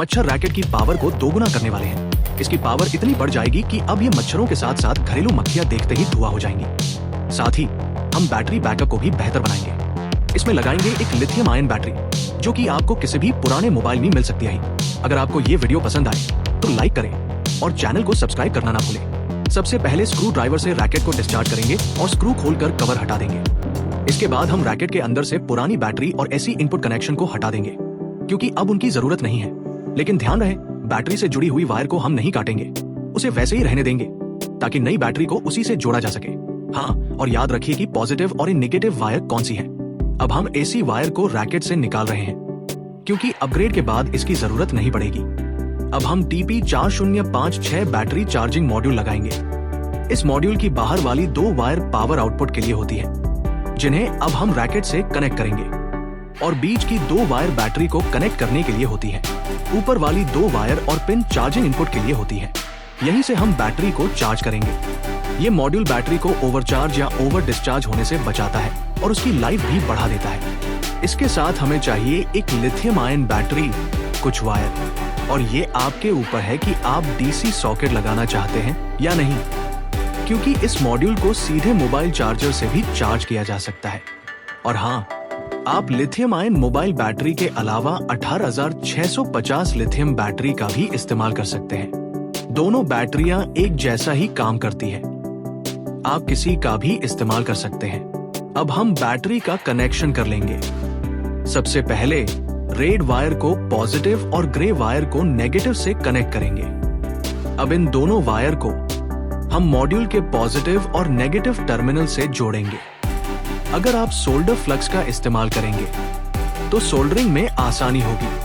मच्छर रैकेट की पावर को दोगुना करने वाले हैं। इसकी पावर इतनी बढ़ जाएगी कि अब ये मच्छरों के साथ साथ घरेलू मक्खियां देखते ही धुआं हो जाएंगी। साथ ही हम बैटरी बैकअप को भी बेहतर बनाएंगे। इसमें लगाएंगे एक लिथियम आयन बैटरी, जो कि आपको किसी भी पुराने मोबाइल में मिल सकती है। अगर आपको ये वीडियो पसंद आए तो लाइक करें और चैनल को सब्सक्राइब करना ना भूलें। सबसे पहले स्क्रू ड्राइवर से रैकेट को डिस्चार्ज करेंगे और स्क्रू खोलकर कवर हटा देंगे। इसके बाद हम रैकेट के अंदर से पुरानी बैटरी और एसी इनपुट कनेक्शन को हटा देंगे, क्योंकि अब उनकी जरूरत नहीं है। लेकिन ध्यान रहे, बैटरी से जुड़ी हुई वायर को हम नहीं काटेंगे, उसे वैसे ही रहने देंगे ताकि नई बैटरी को उसी से जोड़ा जा सके। हाँ, और याद रखिए कि पॉजिटिव और नेगेटिव वायर कौन सी है। अब हम एसी वायर को रैकेट से निकाल रहे हैं, क्योंकि अपग्रेड के बाद इसकी जरूरत नहीं पड़ेगी। अब हम TP4056 बैटरी चार्जिंग मॉड्यूल लगाएंगे। इस मॉड्यूल की बाहर वाली 2 वायर पावर आउटपुट के लिए होती है, जिन्हें अब हम रैकेट से कनेक्ट करेंगे, और बीच की 2 वायर बैटरी को कनेक्ट करने के लिए होती है। ऊपर वाली 2 वायर और पिन चार्जिंग इनपुट के लिए होती है। यहीं से हम बैटरी को चार्ज करेंगे। ये मॉड्यूल बैटरी को ओवरचार्ज या ओवर डिस्चार्ज होने से बचाता है और उसकी लाइफ भी बढ़ा देता है। इसके साथ हमें चाहिए एक लिथियम आयन बैटरी, कुछ वायर, और ये आपके ऊपर है कि आप डीसी सॉकेट लगाना चाहते हैं या नहीं, क्योंकि इस मॉड्यूल को सीधे मोबाइल चार्जर से भी चार्ज किया जा सकता है। और हाँ, आप लिथियम आयन मोबाइल बैटरी के अलावा 18650 लिथियम बैटरी का भी इस्तेमाल कर सकते हैं। दोनों बैटरियां एक जैसा ही काम करती है। आप किसी का भी इस्तेमाल कर सकते हैं। अब हम बैटरी का कनेक्शन कर लेंगे। सबसे पहले रेड वायर को पॉजिटिव और ग्रे वायर को नेगेटिव से कनेक्ट करेंगे। अब इन दोनों वायर को हम मॉड्यूल के पॉजिटिव और नेगेटिव टर्मिनल से जोड़ेंगे। अगर आप सोल्डर फ्लक्स का इस्तेमाल करेंगे तो सोल्डरिंग में आसानी होगी।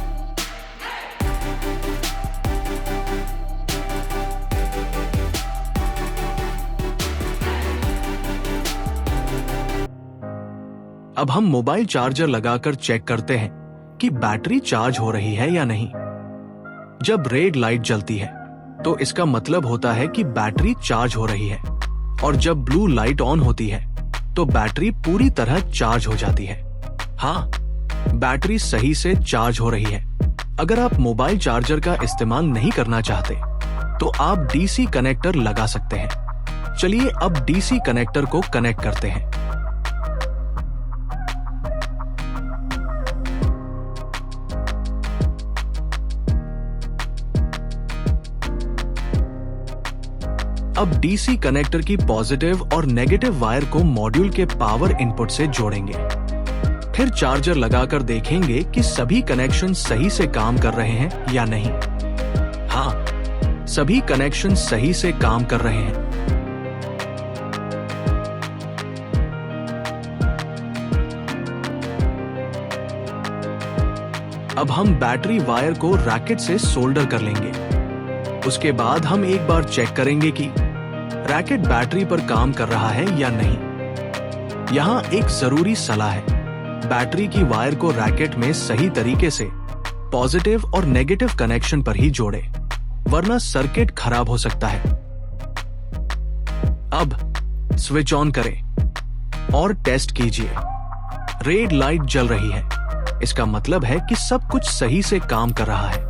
अब हम मोबाइल चार्जर लगाकर चेक करते हैं कि बैटरी चार्ज हो रही है या नहीं। जब रेड लाइट जलती है तो इसका मतलब होता है कि बैटरी चार्ज हो रही है, और जब ब्लू लाइट ऑन होती है तो बैटरी पूरी तरह चार्ज हो जाती है। हाँ, बैटरी सही से चार्ज हो रही है। अगर आप मोबाइल चार्जर का इस्तेमाल नहीं करना चाहते तो आप डीसी कनेक्टर लगा सकते हैं। चलिए अब डीसी कनेक्टर को कनेक्ट करते हैं। अब डीसी कनेक्टर की पॉजिटिव और नेगेटिव वायर को मॉड्यूल के पावर इनपुट से जोड़ेंगे। फिर चार्जर लगाकर देखेंगे कि सभी कनेक्शन सही से काम कर रहे हैं या नहीं। हाँ, सभी कनेक्शन सही से काम कर रहे हैं। अब हम बैटरी वायर को रैकेट से सोल्डर कर लेंगे। उसके बाद हम एक बार चेक करेंगे कि रैकेट बैटरी पर काम कर रहा है या नहीं। यहाँ एक जरूरी सलाह है, बैटरी की वायर को रैकेट में सही तरीके से पॉजिटिव और नेगेटिव कनेक्शन पर ही जोड़े, वरना सर्किट खराब हो सकता है। अब स्विच ऑन करें और टेस्ट कीजिए। रेड लाइट जल रही है, इसका मतलब है कि सब कुछ सही से काम कर रहा है।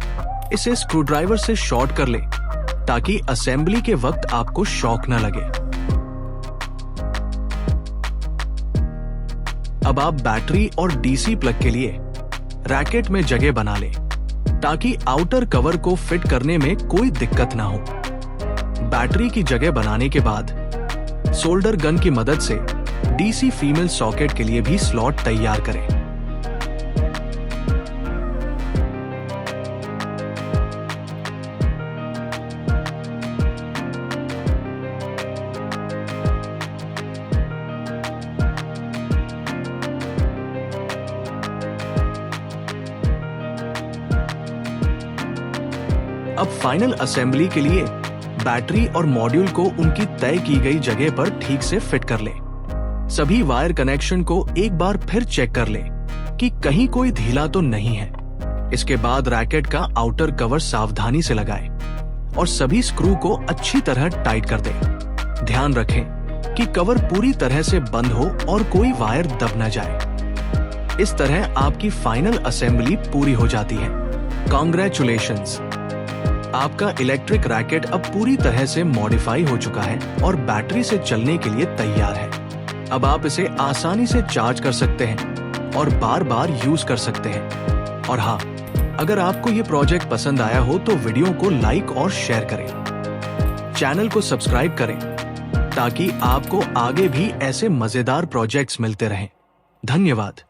इसे स्क्रूड्राइवर से शॉर्ट कर ले ताकि असेंबली के वक्त आपको शॉक न लगे। अब आप बैटरी और डीसी प्लग के लिए रैकेट में जगह बना ले ताकि आउटर कवर को फिट करने में कोई दिक्कत ना हो। बैटरी की जगह बनाने के बाद सोल्डर गन की मदद से डीसी फीमेल सॉकेट के लिए भी स्लॉट तैयार करें। अब फाइनल असेंबली के लिए बैटरी और मॉड्यूल को उनकी तय की गई जगह पर ठीक से फिट कर ले। सभी वायर कनेक्शन को एक बार फिर चेक कर ले कि कहीं कोई ढीला तो नहीं है। इसके बाद रैकेट का आउटर कवर सावधानी से लगाएं और सभी स्क्रू को अच्छी तरह टाइट कर दें। ध्यान रखें कि कवर पूरी तरह से बंद हो और कोई वायर दब न जाए। इस तरह आपकी फाइनल असेंबली पूरी हो जाती है। कॉन्ग्रेचुलेशंस, आपका इलेक्ट्रिक रैकेट अब पूरी तरह से मॉडिफाई हो चुका है और बैटरी से चलने के लिए तैयार है। अब आप इसे आसानी से चार्ज कर सकते हैं और बार बार यूज कर सकते हैं। और हाँ, अगर आपको ये प्रोजेक्ट पसंद आया हो तो वीडियो को लाइक और शेयर करें। चैनल को सब्सक्राइब करें ताकि आपको आगे भी ऐसे मजेदार प्रोजेक्ट्स मिलते रहें। धन्यवाद।